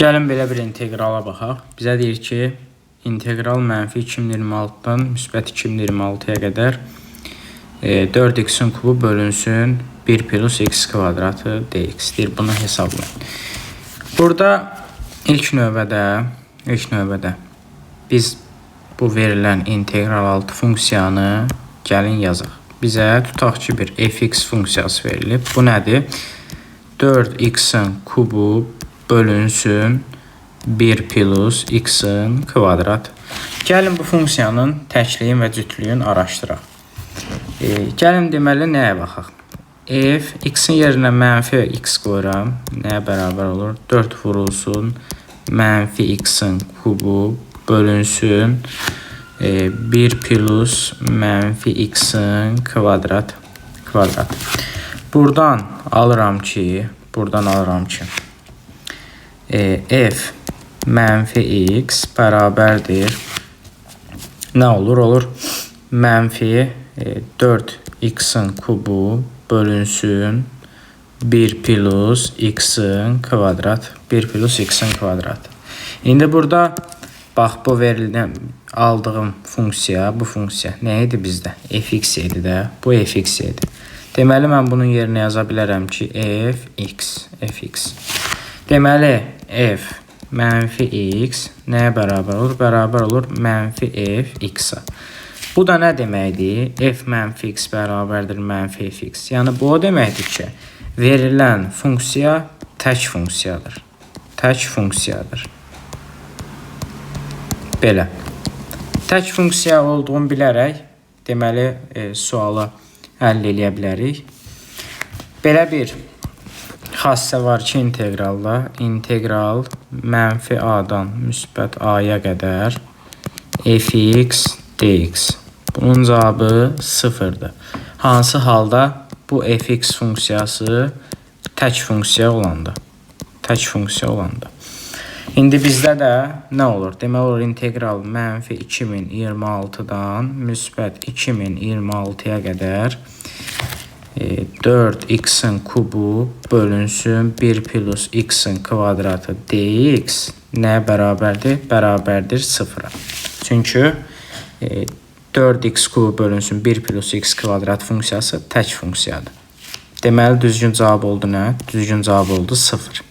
Gəlin belə bir integrala baxaq. Bizə deyir ki, integral mənfi 2026-dan müsbət 2026-ya qədər 4x-in kubu bölünsün 1 plus x kvadratı dx deyir. Bunu hesablayın. Burada ilk növbədə biz bu verilən integral altı funksiyanı gəlin yazaq. Bizə tutaq ki, bir fx funksiyası verilib. Bu nədir? 4x-in kubu bölünsün 1 plus x-in kvadratı. Gəlin bu funksiyanın təkliyin və cütlüyün araşdıraq. Gəlin deməli nəyə baxaq? F x-in yerinə mənfi x qoyuram. Nəyə bərabər olur? 4 vurulsun mənfi x-in kubu bölünsün 1 plus mənfi x-in kvadrat. Buradan alıram ki, f mənfi x bərabərdir. Nə olur? Olur mənfi 4x-in kubu bölünsün 1 plus x-in kvadrat. 1 plus x-in kvadratı. İndi burada bax, bu verilən aldığım funksiya, bu funksiya nə idi bizdə? Fx idi də, bu fx idi. Deməli, mən bunun yerinə yaza bilərəm ki, fx. Deməli, f mənfi x nəyə bərabər olur? Bərabər olur mənfi fx-a. Bu da nə deməkdir? F mənfi x bərabərdir mənfi fx. Yəni, bu o deməkdir ki, verilən funksiya tək funksiyadır. Belə. Tək funksiya olduğunu bilərək, deməli, sualı həll edə bilərik. Belə bir xassə var ki, integralda. İntegral mənfi a-dan müsbət a-ya qədər fx dx. Bunun cavabı 0'dır. Hansı halda? Bu fx funksiyası tək funksiya olanda. İndi bizdə də nə olur? Deməli olur integral mənfi 2026-dan müsbət 2026-ya qədər 4x-in kubu bölünsün 1 plus x-in kvadratı dx nəyə bərabərdir? Bərabərdir 0'a. Çünki 4x kubu bölünsün 1 plus x kvadrat funksiyası tək funksiyadır. Deməli, düzgün cavab oldu nə? Düzgün cavab oldu 0.